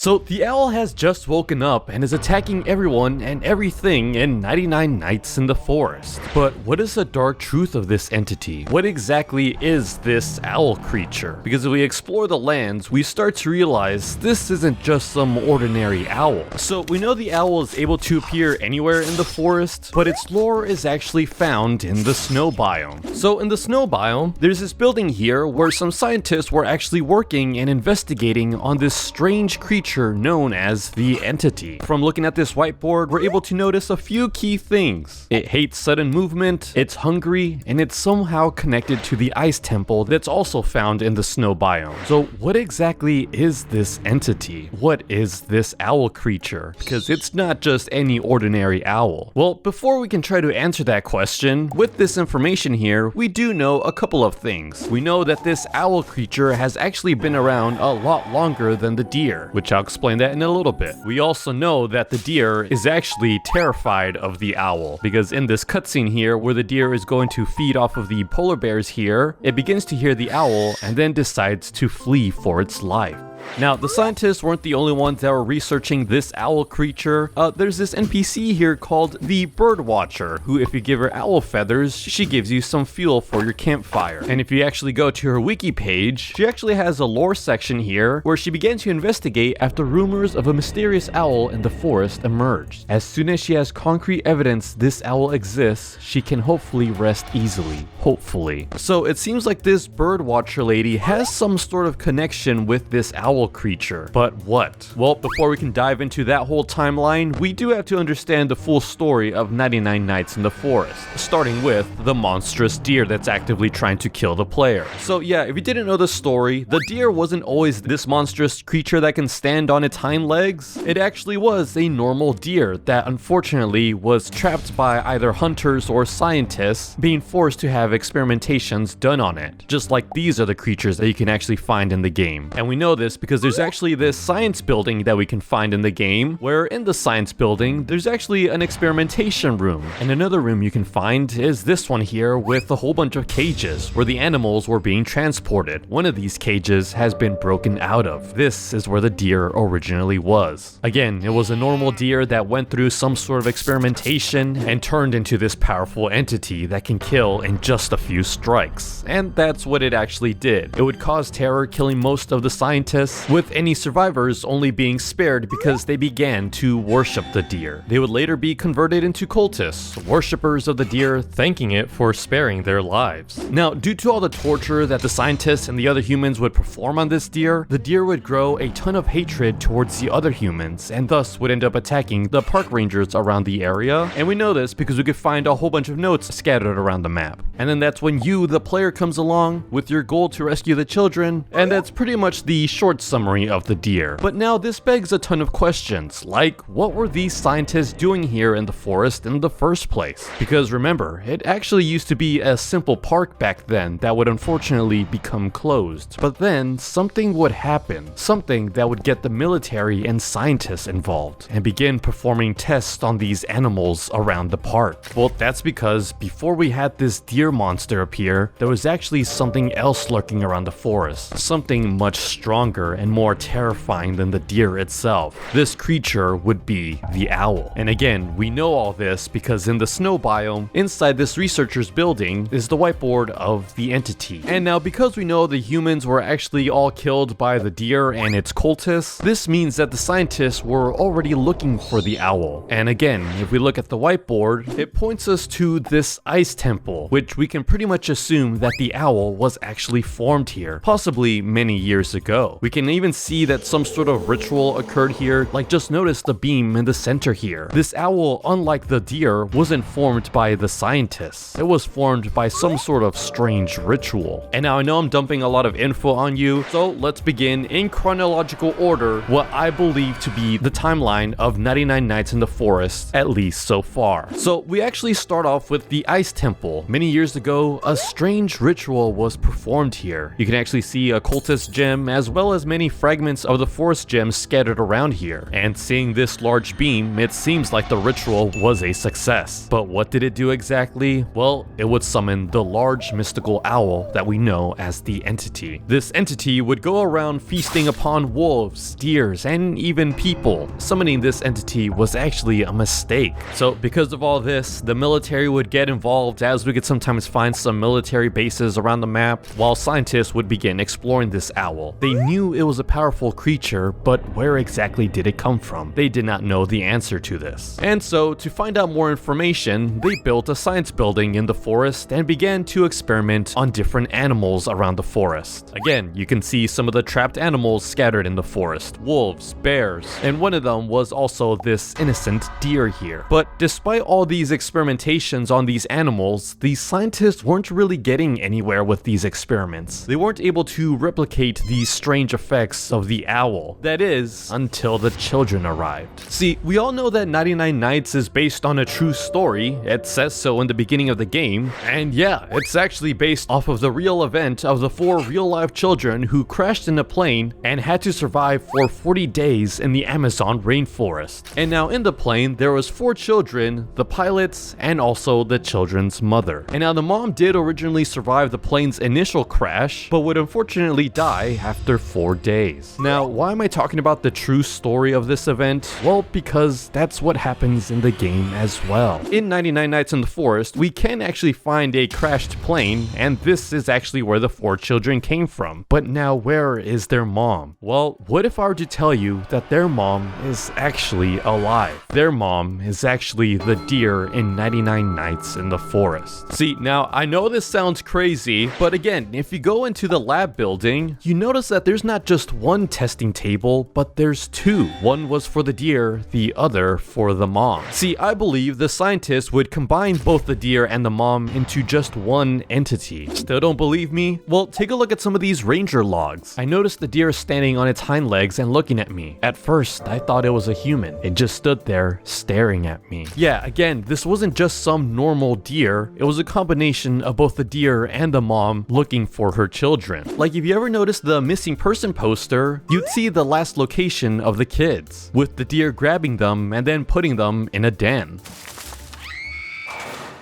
So the owl has just woken up and is attacking everyone and everything in 99 Nights in the Forest. But what is the dark truth of this entity? What exactly is this owl creature? Because if we explore the lands, we start to realize this isn't just some ordinary owl. So we know the owl is able to appear anywhere in the forest, but its lore is actually found in the snow biome. So in the snow biome, there's this building here where some scientists were actually working and investigating on this strange creature known as the entity. From looking at this whiteboard, we're able to notice a few key things. It hates sudden movement, it's hungry, and it's somehow connected to the ice temple that's also found in the snow biome. So what exactly is this entity? What is this owl creature? Because it's not just any ordinary owl. Well, before we can try to answer that question, with this information here, we do know a couple of things. We know that this owl creature has actually been around a lot longer than the deer, which I'll explain that in a little bit. We also know that the deer is actually terrified of the owl, because in this cutscene here where the deer is going to feed off of the polar bears here, it begins to hear the owl and then decides to flee for its life. Now, the scientists weren't the only ones that were researching this owl creature. There's this NPC here called the Bird Watcher, who if you give her owl feathers, she gives you some fuel for your campfire. And if you actually go to her wiki page, she actually has a lore section here where she began to investigate after rumors of a mysterious owl in the forest emerged. As soon as she has concrete evidence this owl exists, she can hopefully rest easily. Hopefully. So it seems like this Bird Watcher lady has some sort of connection with this owl creature. But what? Well, before we can dive into that whole timeline, we do have to understand the full story of 99 Nights in the Forest, starting with the monstrous deer that's actively trying to kill the player. So yeah, if you didn't know the story, the deer wasn't always this monstrous creature that can stand on its hind legs. It actually was a normal deer that unfortunately was trapped by either hunters or scientists, being forced to have experimentations done on it. Just like these are the creatures that you can actually find in the game. And we know this because there's actually this science building that we can find in the game, where in the science building there's actually an experimentation room, and another room you can find is this one here with a whole bunch of cages where the animals were being transported. One of these cages has been broken out of. This is where the deer originally was. Again, it was a normal deer that went through some sort of experimentation and turned into this powerful entity that can kill in just a few strikes, and that's what it actually did. It would cause terror, killing most of the scientists, with any survivors only being spared because they began to worship the deer. They would later be converted into cultists, worshippers of the deer, thanking it for sparing their lives. Now, due to all the torture that the scientists and the other humans would perform on this deer, the deer would grow a ton of hatred towards the other humans, and thus would end up attacking the park rangers around the area. And we know this because we could find a whole bunch of notes scattered around the map. And then that's when you, the player, comes along with your goal to rescue the children, and that's pretty much the short summary of the deer. But now this begs a ton of questions, like what were these scientists doing here in the forest in the first place? Because remember, it actually used to be a simple park back then that would unfortunately become closed. But then something would happen, something that would get the military and scientists involved and begin performing tests on these animals around the park. Well, that's because before we had this deer monster appear, there was actually something else lurking around the forest, something much stronger and more terrifying than the deer itself. This creature would be the owl. And again, we know all this because in the snow biome, inside this researcher's building, is the whiteboard of the entity. And now because we know the humans were actually all killed by the deer and its cultists, this means that the scientists were already looking for the owl. And again, if we look at the whiteboard, it points us to this ice temple, which we can pretty much assume that the owl was actually formed here, possibly many years ago. We can even see that some sort of ritual occurred here, like just notice the beam in the center here. This owl, unlike the deer, wasn't formed by the scientists. It was formed by some sort of strange ritual. And now I know I'm dumping a lot of info on you, so let's begin in chronological order what I believe to be the timeline of 99 Nights in the Forest, at least so far. So we actually start off with the Ice Temple. Many years ago, a strange ritual was performed here. You can actually see a cultist gem as well as as many fragments of the forest gems scattered around here, and seeing this large beam, it seems like the ritual was a success. But what did it do exactly? Well, it would summon the large mystical owl that we know as the entity. This entity would go around feasting upon wolves, deers, and even people. Summoning this entity was actually a mistake. So because of all this, the military would get involved, as we could sometimes find some military bases around the map, while scientists would begin exploring this owl. They knew it was a powerful creature, but where exactly did it come from? They did not know the answer to this. And so, to find out more information, they built a science building in the forest and began to experiment on different animals around the forest. Again, you can see some of the trapped animals scattered in the forest: wolves, bears, and one of them was also this innocent deer here. But despite all these experimentations on these animals, the scientists weren't really getting anywhere with these experiments. They weren't able to replicate these strange effects of the owl. That is, until the children arrived. See, we all know that 99 Nights is based on a true story. It says so in the beginning of the game. And yeah, it's actually based off of the real event of the 4 real-life children who crashed in a plane and had to survive for 40 days in the Amazon rainforest. And now in the plane, there was 4 children, the pilots, and also the children's mother. And now the mom did originally survive the plane's initial crash, but would unfortunately die after 4 days. Now, why am I talking about the true story of this event? Well, because that's what happens in the game as well. In 99 Nights in the Forest, we can actually find a crashed plane, and this is actually where the 4 children came from. But now, where is their mom? Well, what if I were to tell you that their mom is actually alive? Their mom is actually the deer in 99 Nights in the Forest. See, now I know this sounds crazy, but again, if you go into the lab building, you notice that there's not just one testing table, but there's 2. One was for the deer, the other for the mom. See, I believe the scientists would combine both the deer and the mom into just one entity. Still don't believe me? Well, take a look at some of these ranger logs. I noticed the deer standing on its hind legs and looking at me. At first, I thought it was a human. It just stood there staring at me. Yeah, again, this wasn't just some normal deer. It was a combination of both the deer and the mom looking for her children. Like, if you ever noticed the missing person poster, you'd see the last location of the kids, with the deer grabbing them and then putting them in a den.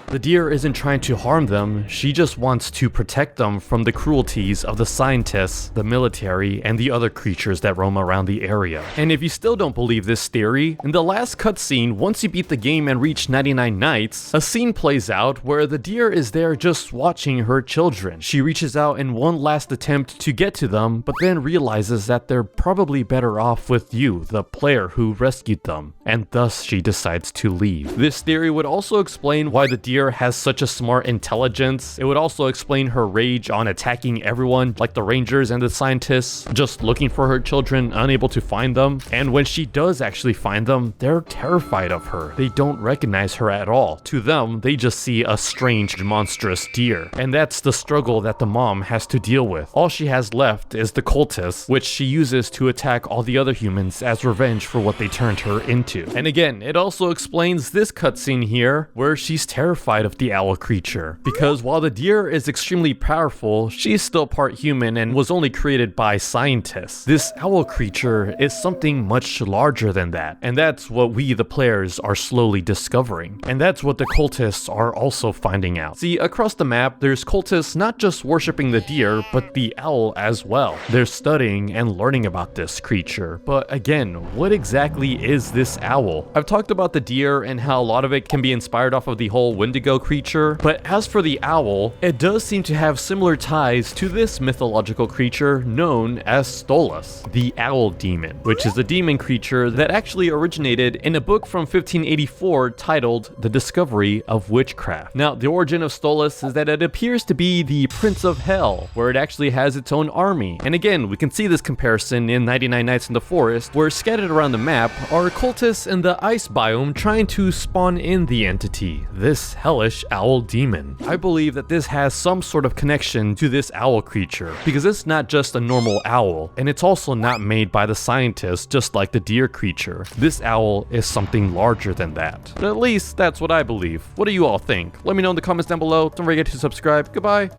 The deer isn't trying to harm them, she just wants to protect them from the cruelties of the scientists, the military, and the other creatures that roam around the area. And if you still don't believe this theory, in the last cutscene, once you beat the game and reach 99 Nights, a scene plays out where the deer is there just watching her children. She reaches out in one last attempt to get to them, but then realizes that they're probably better off with you, the player who rescued them, and thus she decides to leave. This theory would also explain why the deer has such a smart intelligence. It would also explain her rage on attacking everyone, like the rangers and the scientists, just looking for her children, unable to find them. And when she does actually find them, they're terrified of her. They don't recognize her at all. To them, they just see a strange, monstrous deer. And that's the struggle that the mom has to deal with. All she has left is the cultists, which she uses to attack all the other humans as revenge for what they turned her into. And again, it also explains this cutscene here, where she's terrified of the owl creature, because while the deer is extremely powerful, she's still part human and was only created by scientists. This owl creature is something much larger than that, and that's what we, the players, are slowly discovering. And that's what the cultists are also finding out. See, across the map, there's cultists not just worshipping the deer, but the owl as well. They're studying and learning about this creature. But again, what exactly is this owl? I've talked about the deer and how a lot of it can be inspired off of the whole Wendigo creature, but as for the owl, it does seem to have similar ties to this mythological creature known as Stolas, the owl demon, which is a demon creature that actually originated in a book from 1584 titled The Discovery of Witchcraft. Now, the origin of Stolas is that it appears to be the Prince of Hell, where it actually has its own army. And again, we can see this comparison in 99 Nights in the Forest, where scattered around the map are cultists in the ice biome trying to spawn in the entity, this hellish owl demon. I believe that this has some sort of connection to this owl creature, because it's not just a normal owl, and it's also not made by the scientists just like the deer creature. This owl is something larger than that. At least, that's what I believe. What do you all think? Let me know in the comments down below. Don't forget to subscribe. Goodbye.